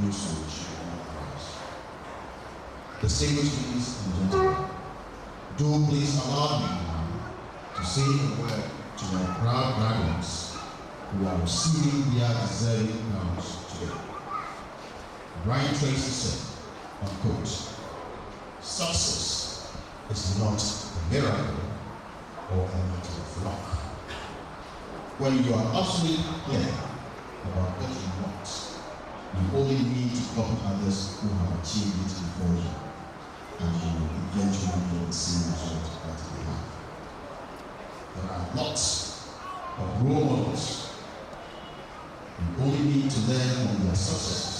usage of our lives. Distinguished ladies and gentlemen, do please allow me to say a word to my proud graduates who are receiving their deserving crowns today. Brian Tracy said, unquote, "Success is not a miracle or a matter of luck. When you are absolutely clear about what you want, you only need to copy others who have achieved it before you, and you will eventually get the same result that they have. There are lots of role models. You only need to learn from their successes.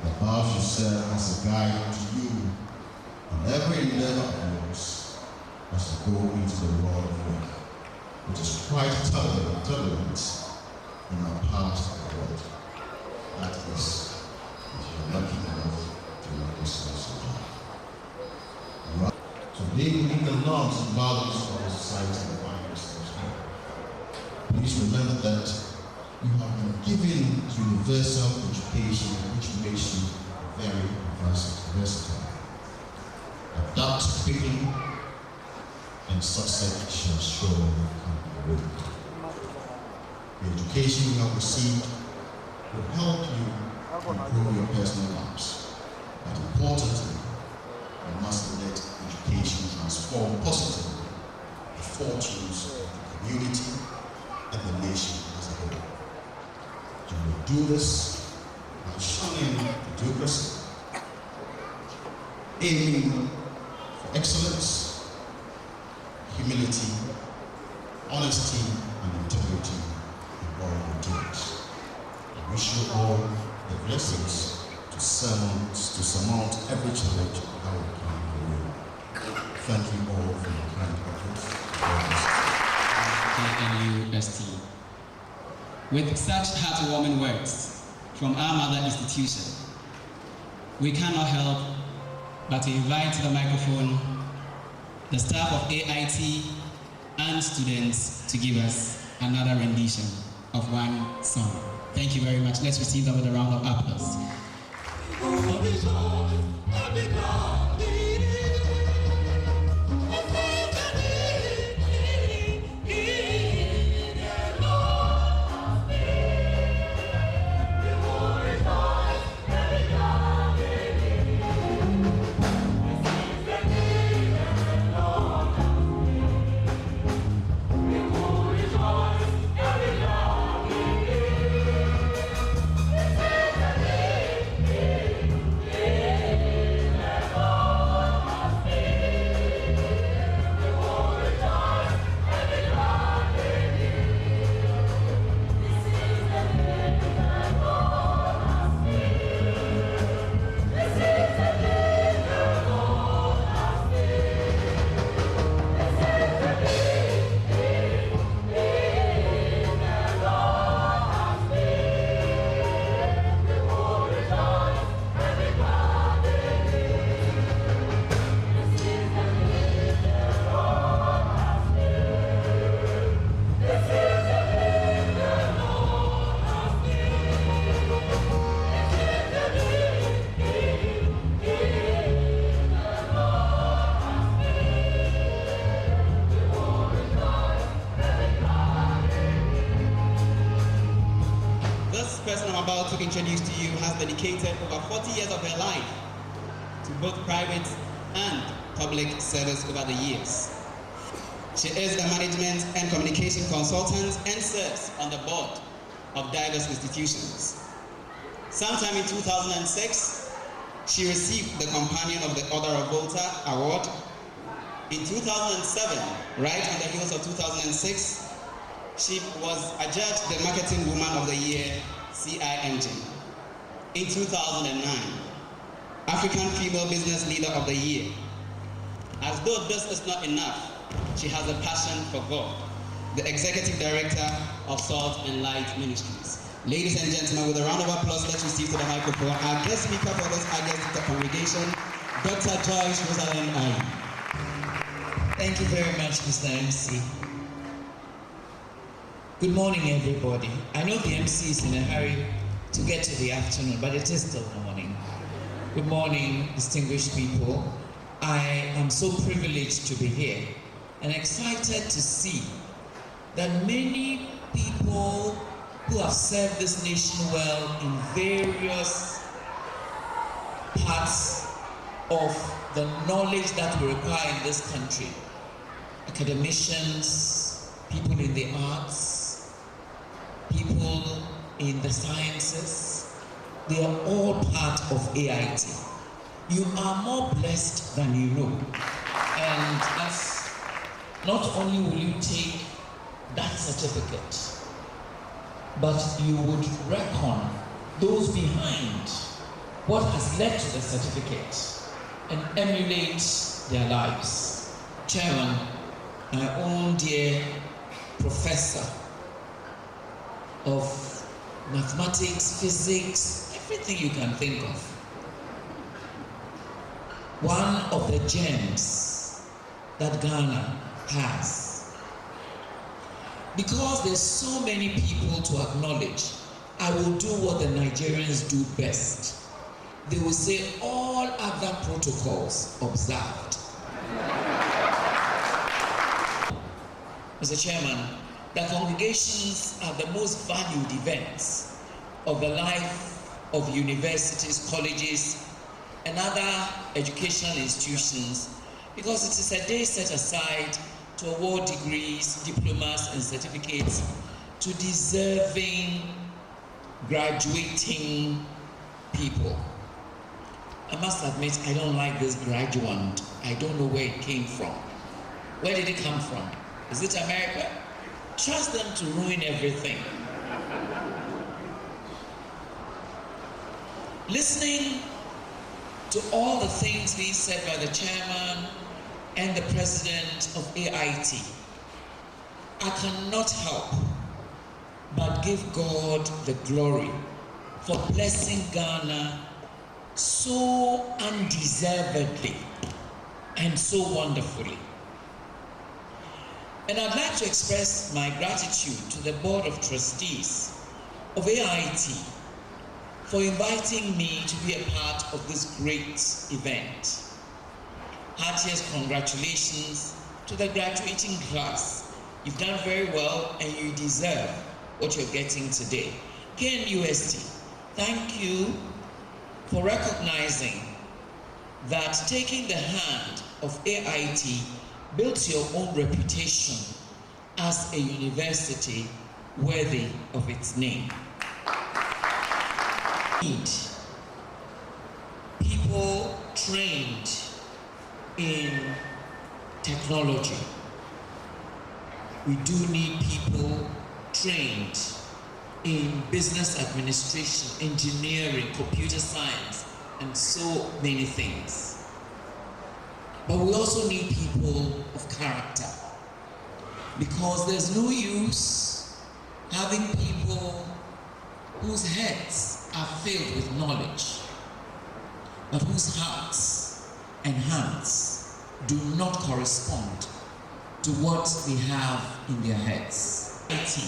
The above should serve as a guide to you in every endeavor of yours as you go into the world of work, which is quite turbulent in our part of the world. That is, if you're lucky enough to make yourself so job. So they believe the norms and values of the society that find yourselves in. Please remember that you have been given universal education which makes you very versatile. Adapt quickly and success shall surely come your way. The education you have received will help you improve your personal lives. But importantly, you must let education transform positively the fortunes of the community and the nation as a whole. You will do this by shunning mediocrity, aiming for excellence, humility, honesty, and integrity in all your deeds. I wish you all the blessings to surmount every challenge that will come your way. Thank you all for your kind efforts. KNUST. With such heartwarming words from our mother institution, we cannot help but to invite to the microphone the staff of AIT and students to give us another rendition of one song. Thank you very much. Let's receive them with a round of applause. To introduce to you has dedicated over 40 years of her life to both private and public service over the years. She is a management and communication consultant and serves on the board of diverse institutions. Sometime in 2006, she received the Companion of the Order of Volta Award. In 2007, right on the heels of 2006, she was adjudged the Marketing Woman of the Year, CIMG. In 2009, African Female Business Leader of the Year. As though this is not enough, she has a passion for God, the Executive Director of Salt and Light Ministries. Ladies and gentlemen, with a round of applause, let's receive to the microphone our guest speaker for this August congregation, Dr. Joyce Rosalind Ayi. Thank you very much, Mr. MC. Good morning, everybody. I know the MC is in a hurry to get to the afternoon, but it is still morning. Good morning, distinguished people. I am so privileged to be here and excited to see that many people who have served this nation well in various parts of the knowledge that we require in this country, academicians, people in the arts, people in the sciences, they are all part of AIT. You are more blessed than you know. And as not only will you take that certificate, but you would reckon those behind what has led to the certificate and emulate their lives. Chairman, my own dear professor of mathematics, physics, everything you can think of. One of the gems that Ghana has. Because there's so many people to acknowledge, I will do what the Nigerians do best. They will say all other protocols observed. Mr. Chairman, the congregations are the most valued events of the life of universities, colleges, and other educational institutions, because it is a day set aside to award degrees, diplomas, and certificates to deserving, graduating people. I must admit, I don't like this graduand. I don't know where it came from. Where did it come from? Is it America? Trust them to ruin everything. Listening to all the things being said by the chairman and the president of AIT, I cannot help but give God the glory for blessing Ghana so undeservedly and so wonderfully. And I'd like to express my gratitude to the Board of Trustees of AIT for inviting me to be a part of this great event. Heartiest congratulations to the graduating class. You've done very well and you deserve what you're getting today. KNUST, thank you for recognizing that taking the hand of AIT builds your own reputation as a university worthy of its name. We need people trained in technology. We do need people trained in business administration, engineering, computer science, and so many things. But we also need people of character, because there's no use having people whose heads are filled with knowledge, but whose hearts and hands do not correspond to what they have in their heads. IT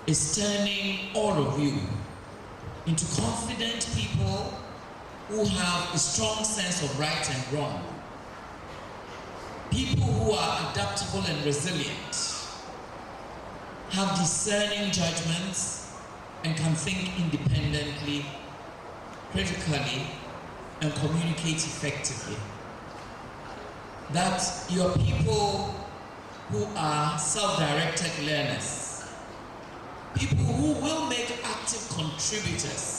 is turning all of you into confident people who have a strong sense of right and wrong. People who are adaptable and resilient, have discerning judgments, and can think independently, critically, and communicate effectively. That you're people who are self-directed learners, people who will make active contributors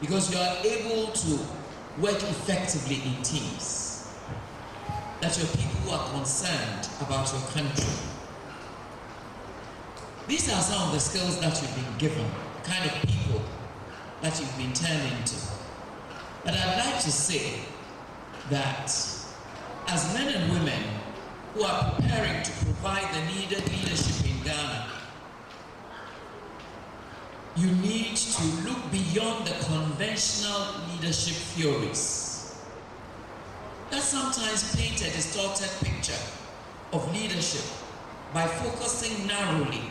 because you are able to work effectively in teams. That you're people who are concerned about your country. These are some of the skills that you've been given, the kind of people that you've been turned into. But I'd like to say that as men and women who are preparing to provide the needed leadership in Ghana, you need to look beyond the conventional leadership theories that sometimes paint a distorted picture of leadership by focusing narrowly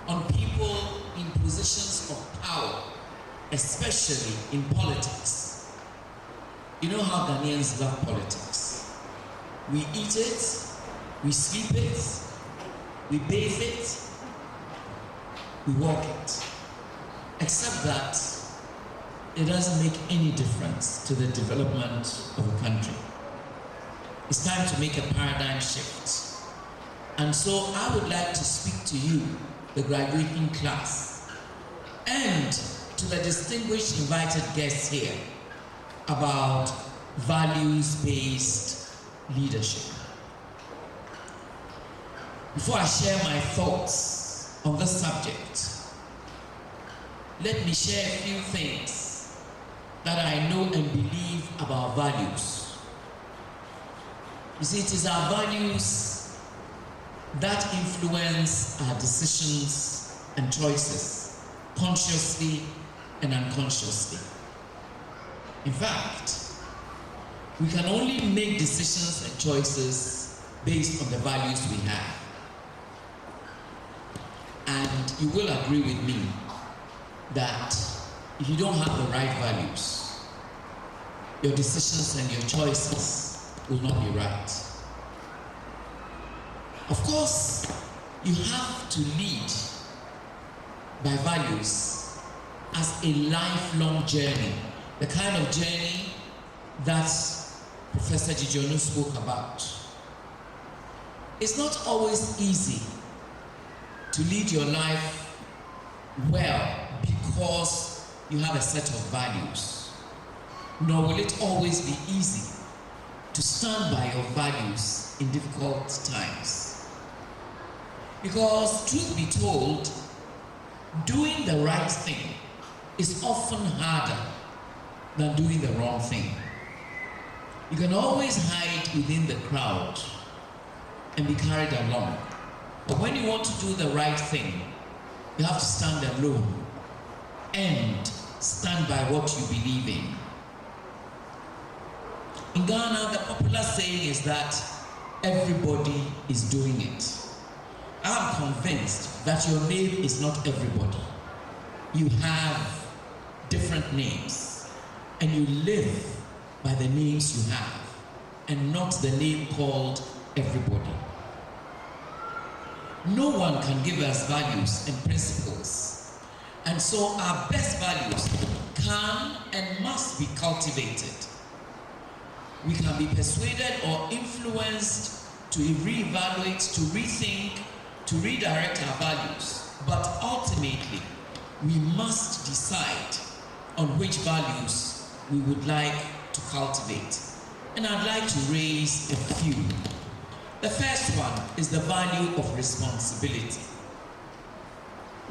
on people in positions of power, especially in politics. You know how Ghanaians love politics. We eat it, we sleep it, we bathe it, we walk it. Except that it doesn't make any difference to the development of a country. It's time to make a paradigm shift. And so I would like to speak to you, the graduating class, and to the distinguished invited guests here about values-based leadership. Before I share my thoughts on this subject, let me share a few things that I know and believe about values. You see, it is our values that influence our decisions and choices, consciously and unconsciously. In fact, we can only make decisions and choices based on the values we have. And you will agree with me that if you don't have the right values, your decisions and your choices will not be right. Of course, you have to lead by values as a lifelong journey, the kind of journey that Professor Jijonu spoke about. It's not always easy to lead your life well because you have a set of values. Nor will it always be easy to stand by your values in difficult times. Because truth be told, doing the right thing is often harder than doing the wrong thing. You can always hide within the crowd and be carried along. But when you want to do the right thing, you have to stand alone and stand by what you believe in. In Ghana, the popular saying is that everybody is doing it. I'm convinced that your name is not everybody. You have different names, and you live by the names you have, and not the name called everybody. No one can give us values and principles, and so our best values can and must be cultivated. We can be persuaded or influenced to reevaluate, to rethink, to redirect our values, but ultimately we must decide on which values we would like to cultivate. And I'd like to raise a few. The first one is the value of responsibility.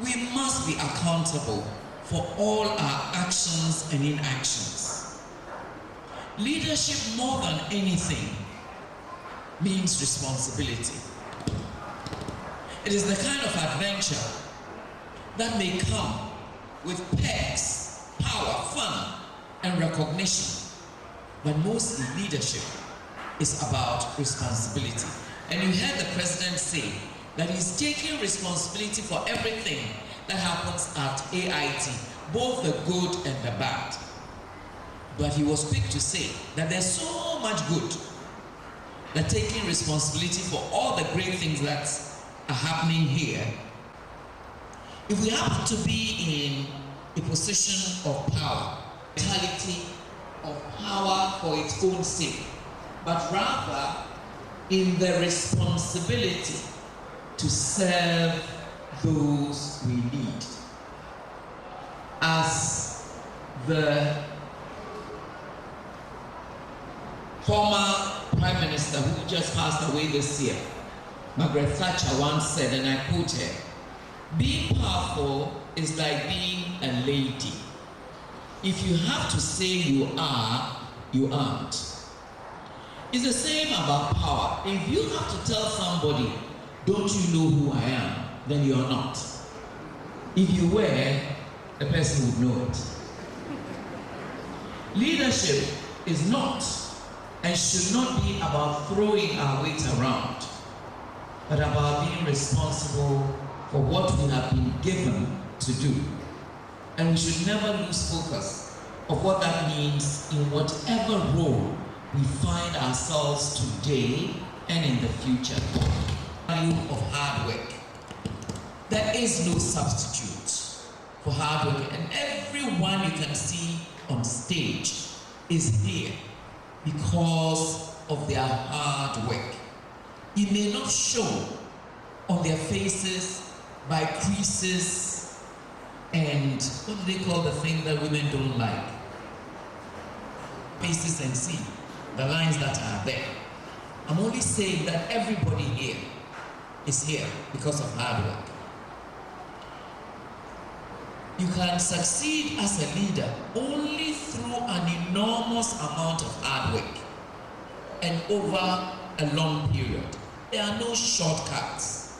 We must be accountable for all our actions and inactions. Leadership, more than anything, means responsibility. It is the kind of adventure that may come with perks, power, fun, and recognition. But mostly leadership is about responsibility. And you heard the president say that he's taking responsibility for everything that happens at AIT, both the good and the bad. But he was quick to say that there's so much good that taking responsibility for all the great things that are happening here, if we happen to be in a position of power, mentality of power for its own sake, but rather in the responsibility to serve those we lead. As the former Prime Minister who just passed away this year, Margaret Thatcher, once said, and I quote her, "Being powerful is like being a lady. If you have to say you are, you aren't." It's the same about power. If you have to tell somebody, "Don't you know who I am?" then you're not. If you were, the person would know it. Leadership is not and should not be about throwing our weight around, but about being responsible for what we have been given to do. And we should never lose focus of what that means in whatever role we find ourselves today and in the future. Value of hard work. There is no substitute for hard work, and everyone you can see on stage is here because of their hard work. It may not show on their faces by creases and what do they call the thing that women don't like? Faces and see the lines that are there. I'm only saying that everybody here is here because of hard work. You can succeed as a leader only through an enormous amount of hard work and over a long period. There are no shortcuts.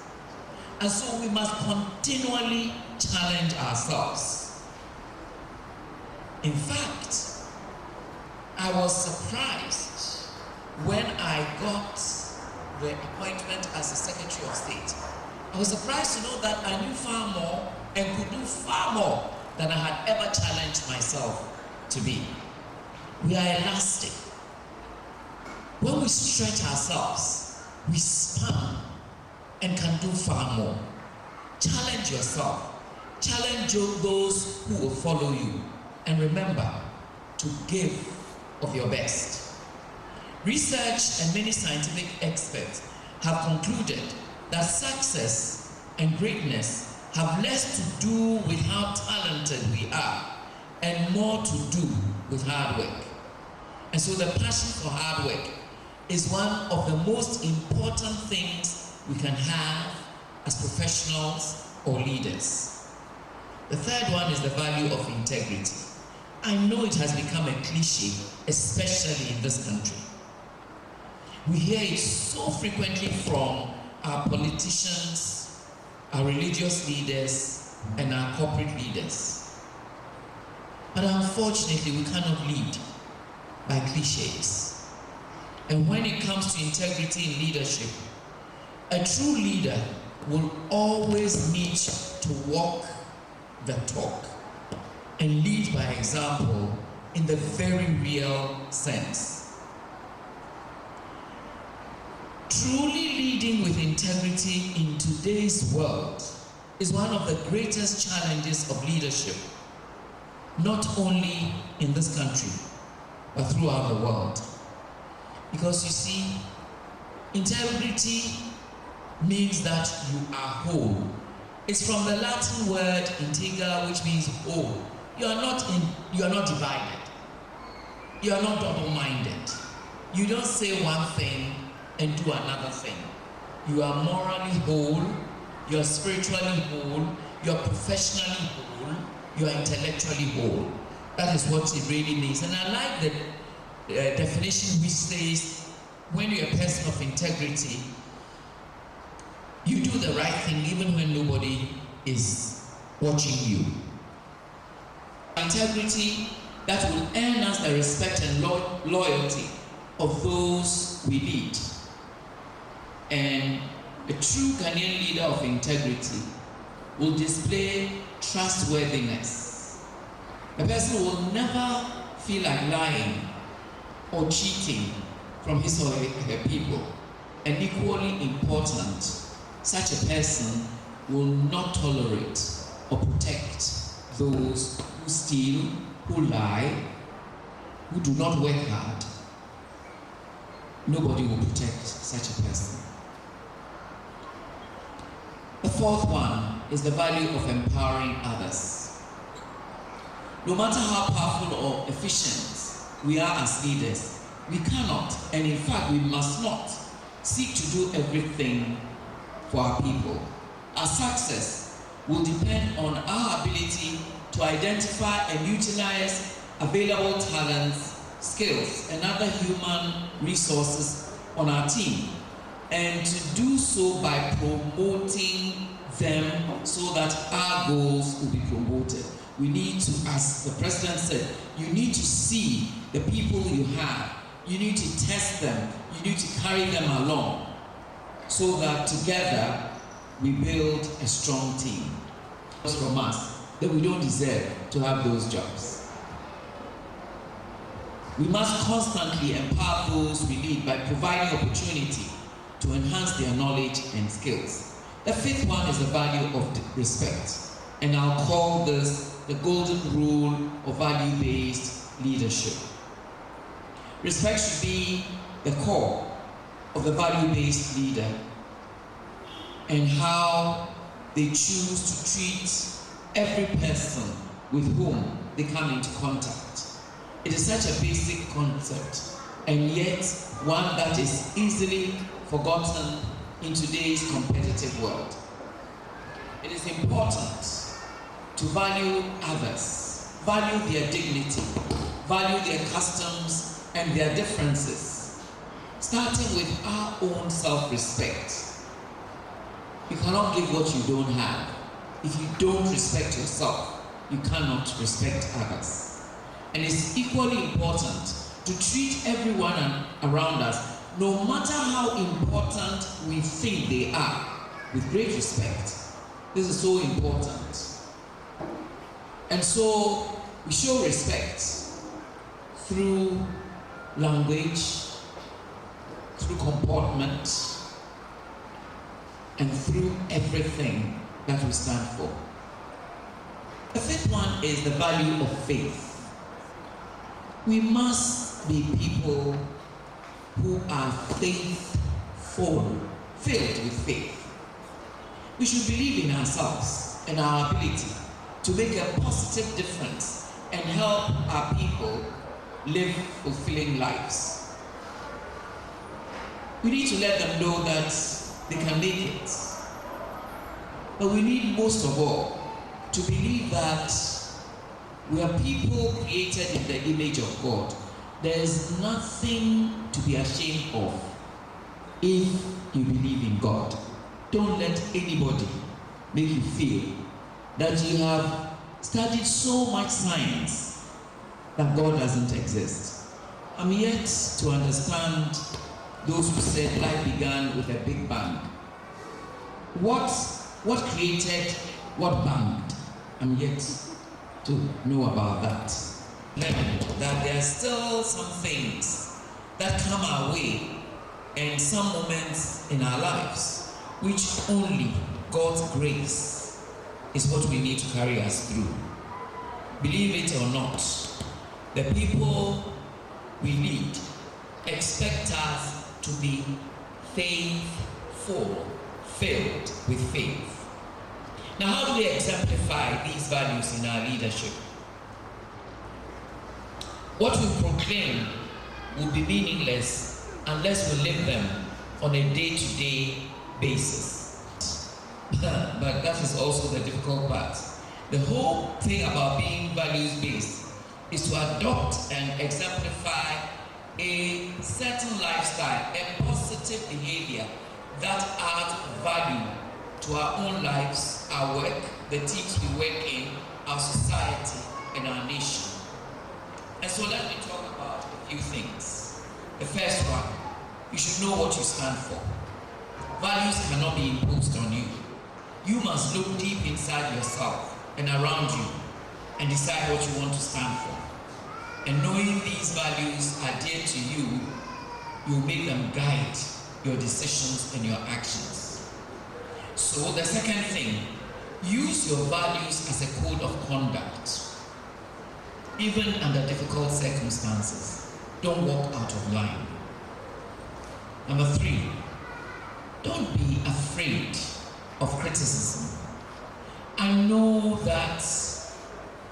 And so we must continually challenge ourselves. In fact, I was surprised when I got the appointment as the Secretary of State. I was surprised to know that I knew far more and could do far more than I had ever challenged myself to be. We are elastic. When we stretch ourselves, we span and can do far more. Challenge yourself. Challenge those who will follow you. And remember to give of your best. Research and many scientific experts have concluded that success and greatness have less to do with how talented we are and more to do with hard work. And so the passion for hard work is one of the most important things we can have as professionals or leaders. The third one is the value of integrity. I know it has become a cliche, especially in this country. We hear it so frequently from our politicians, our religious leaders, and our corporate leaders. But unfortunately, we cannot lead by cliches. And when it comes to integrity in leadership, a true leader will always need to walk the talk and lead by example in the very real sense. Truly leading with integrity in today's world is one of the greatest challenges of leadership, not only in this country, but throughout the world. Because you see, integrity means that you are whole. It's from the Latin word integer, which means whole. You are not divided. You are not double-minded. You don't say one thing and do another thing. You are morally whole, you are spiritually whole, you are professionally whole, you are intellectually whole. That is what it really means. And I like the definition which says, when you're a person of integrity, you do the right thing even when nobody is watching you. Integrity that will earn us the respect and loyalty of those we lead. And a true Ghanaian leader of integrity will display trustworthiness. A person will never feel like lying or cheating from his or her people. And equally important, such a person will not tolerate or protect those who steal, who lie, who do not work hard. Nobody will protect such a person. The fourth one is the value of empowering others. No matter how powerful or efficient we are as leaders, we cannot, and in fact we must not, seek to do everything for our people. Our success will depend on our ability to identify and utilize available talents, skills, and other human resources on our team, and to do so by promoting them so that our goals will be promoted. We need to, as the president said, you need to see the people you have. You need to test them. You need to carry them along so that together we build a strong team. from us that we don't deserve to have those jobs. We must constantly empower those we lead by providing opportunity to enhance their knowledge and skills. The fifth one is the value of respect, and I'll call this the golden rule of value-based leadership. Respect should be the core of the value-based leader and how they choose to treat every person with whom they come into contact. It is such a basic concept, and yet one that is easily forgotten in today's competitive world. It is important to value others, value their dignity, value their customs and their differences, starting with our own self-respect. You cannot give what you don't have. If you don't respect yourself, you cannot respect others. And it's equally important to treat everyone around us, no matter how important we think they are, with great respect. This is so important. And so we show respect through language, through comportment, and through everything that we stand for. The fifth one is the value of faith. We must be people who are faithful, filled with faith. We should believe in ourselves and our ability to make a positive difference and help our people live fulfilling lives. We need to let them know that they can make it. But we need most of all to believe that we are people created in the image of God. There is nothing to be ashamed of if you believe in God. Don't let anybody make you feel that you have studied so much science that God doesn't exist. I'm yet to understand those who said life began with a big bang. What created what banged? I'm yet to know about that. That there are still some things that come our way and some moments in our lives which only God's grace is what we need to carry us through. Believe it or not, the people we lead expect us to be faithful, filled with faith. Now, how do we exemplify these values in our leadership? What we proclaim will be meaningless unless we live them on a day-to-day basis. But that is also the difficult part. The whole thing about being values-based is to adopt and exemplify a certain lifestyle, a positive behavior that adds value to our own lives, our work, the teams we work in, our society, and our nation. And so let me talk about a few things. The first one, you should know what you stand for. Values cannot be imposed on you. You must look deep inside yourself and around you and decide what you want to stand for. And knowing these values are dear to you, you'll make them guide your decisions and your actions. So the second thing, use your values as a code of conduct. Even under difficult circumstances, don't walk out of line. Number 3, don't be afraid of criticism. I know that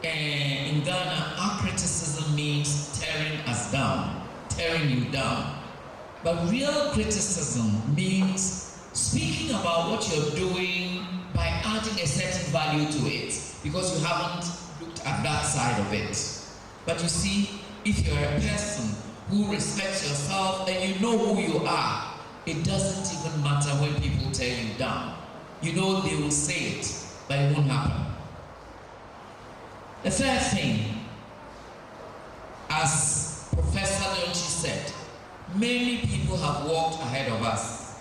in Ghana, our criticism means tearing us down, tearing you down. But real criticism means speaking about what you're doing by adding a certain value to it, because you haven't looked at that side of it. But you see, if you're a person who respects yourself and you know who you are, it doesn't even matter when people tear you down. You know they will say it, but it won't happen. The third thing, as Professor Donchi said, many people have walked ahead of us.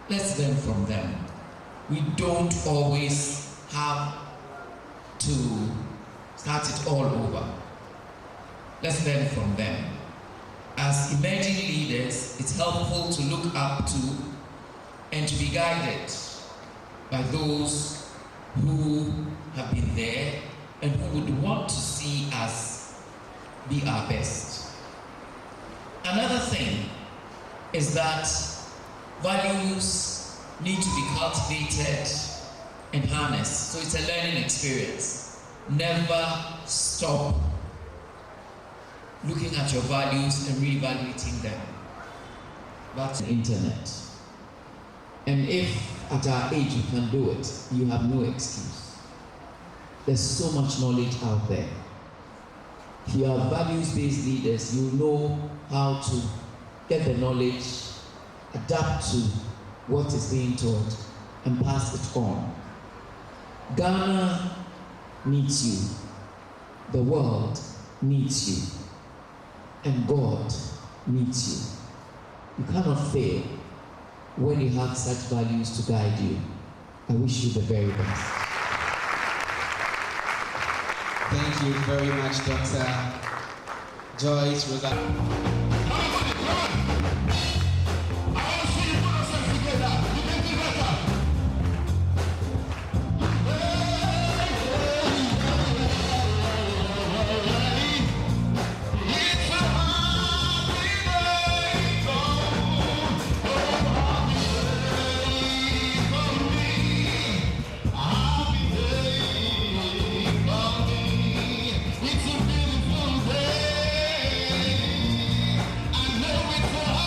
Let's learn from them. We don't always have to start it all over. Let's learn from them. As emerging leaders, it's helpful to look up to and to be guided by those who have been there and who would want to see us be our best. Another thing is that values need to be cultivated and harnessed, so it's a learning experience. Never stop looking at your values and reevaluating them. That's the internet. And if at our age you can do it, you have no excuse. There's so much knowledge out there. If you are values-based leaders, you know how to get the knowledge, adapt to what is being taught, and pass it on. Ghana needs you. The world needs you. And God needs you. You cannot fail when you have such values to guide you. I wish you the very best. Thank you very much, Dr. Joyce Rosa. It's a beautiful day. I know it's a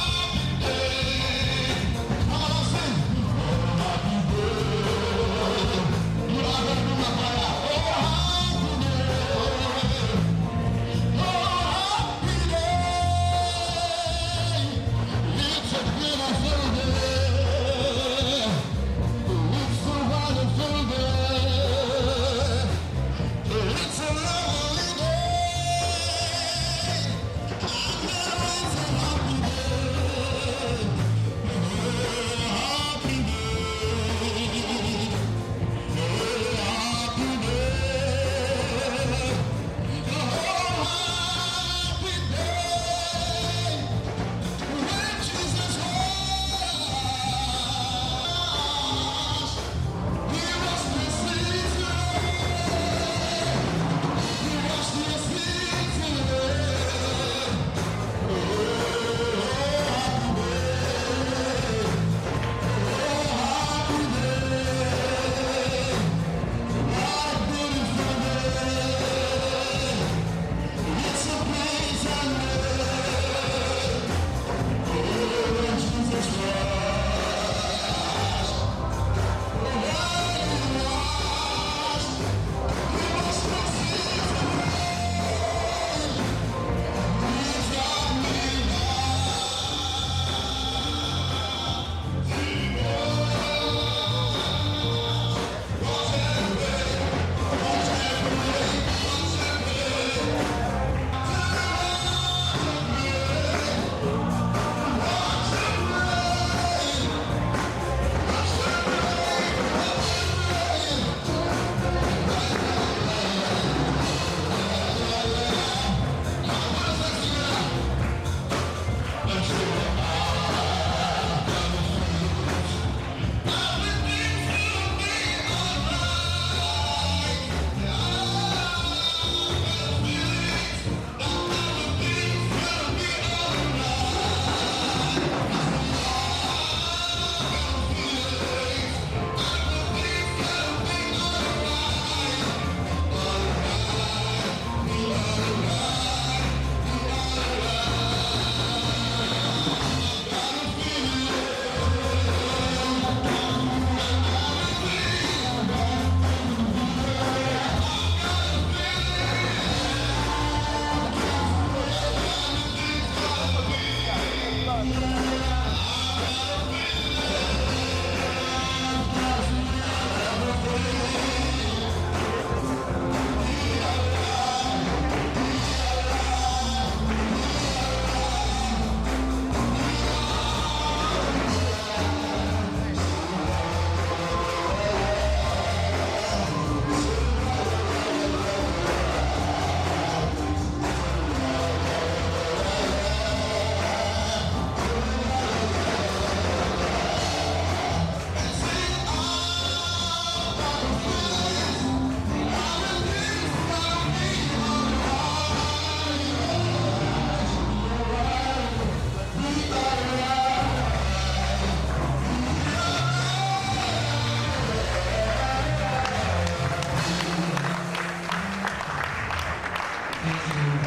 you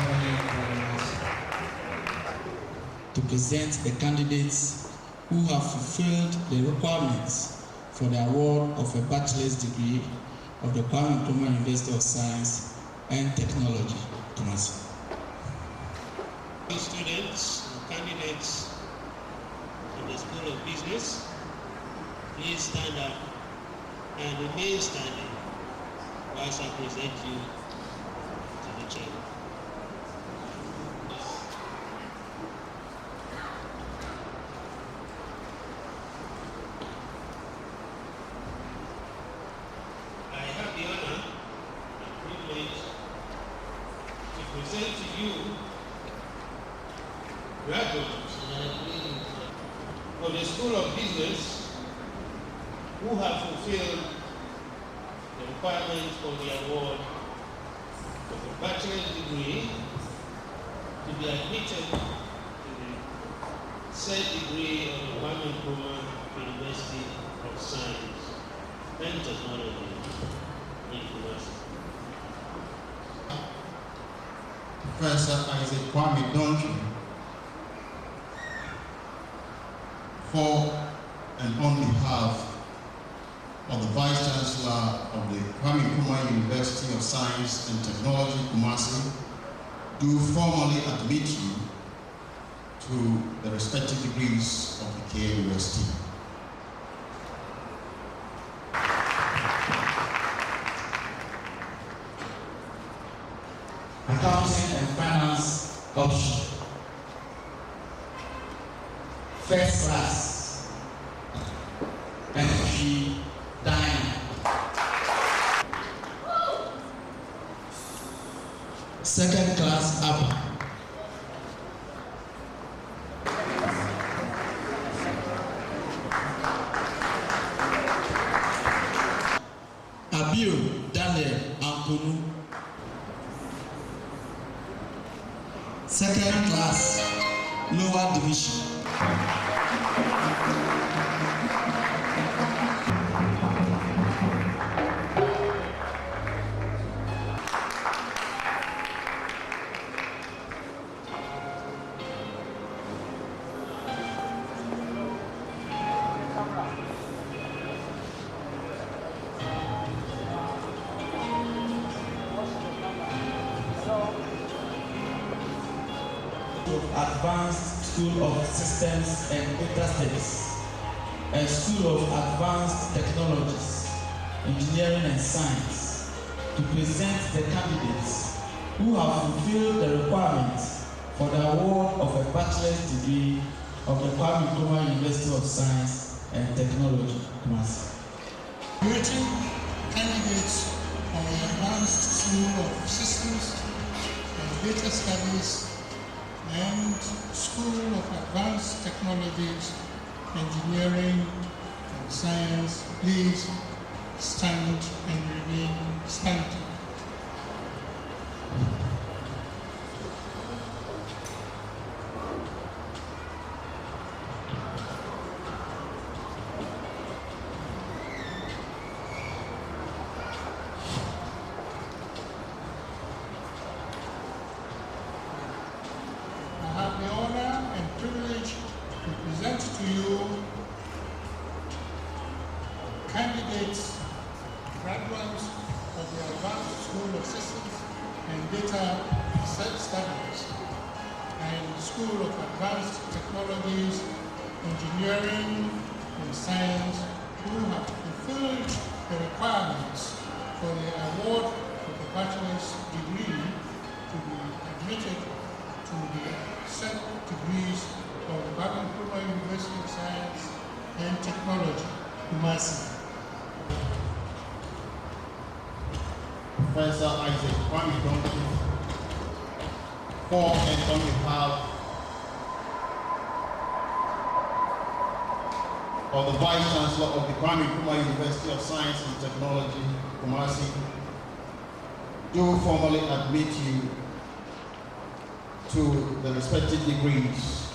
very much. To present the candidates who have fulfilled the requirements for the award of a bachelor's degree of the Kwame Nkrumah University of Science and Technology, Kumasi. Students and candidates in the School of Business, please stand up and remain standing whilst I present you to the chair. I have the honor and privilege to present to you graduates of the School of Business who have fulfilled the requirements for the award of a bachelor's degree to be admitted to the said degree of the Kwame Nkrumah University of Science and Technology in Kumasi. Professor Isaac Kwame Donkey, for and on behalf of the Vice Chancellor of the Kwame Nkrumah University of Science and Technology, Kumasi, do formally admit you to the respective degrees of the KNUST. Accounting and Finance option. First class. Entry dining. Second class upper. Abiu Daniel Ankunu. Second class lower division. Advanced School of Systems and Data Studies, a School of Advanced Technologies, Engineering and Science, to present the candidates who have fulfilled the requirements for the award of a bachelor's degree of the Kwame Nkrumah University of Science and Technology, Kumasi. Greeting candidates of the Advanced School of Systems and Data Studies and School of Advanced Technologies, Engineering and Science, please stand and remain standing. I have the honor and privilege to present to you candidates, graduates of the Advanced School of Systems and Data Studies and School of Advanced Technologies, Engineering and Science who have fulfilled the requirements for the award of the bachelor's degree to be admitted to the set degrees of the Kwame Nkrumah University of Science and Technology, Kumasi. Professor Isaac Kwame Donkey, for and on behalf of the Vice Chancellor of the Kwame Nkrumah University of Science and Technology, Kumasi, do formally admit you to the respective degrees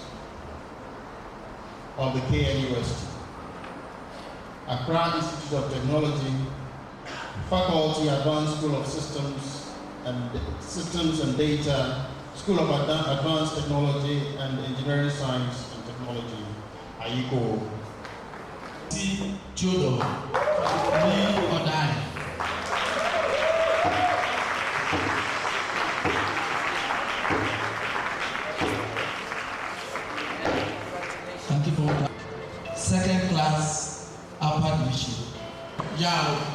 of the KNUST. Accra Institute of Technology, Faculty Advanced School of Systems and Systems and Data, School of Advanced Technology and Engineering Science and Technology, AICO. T. Jodo, me or die. Thank you for that. Second class, upper division. Yao.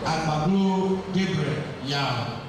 Agbagbo Gabriel Yao.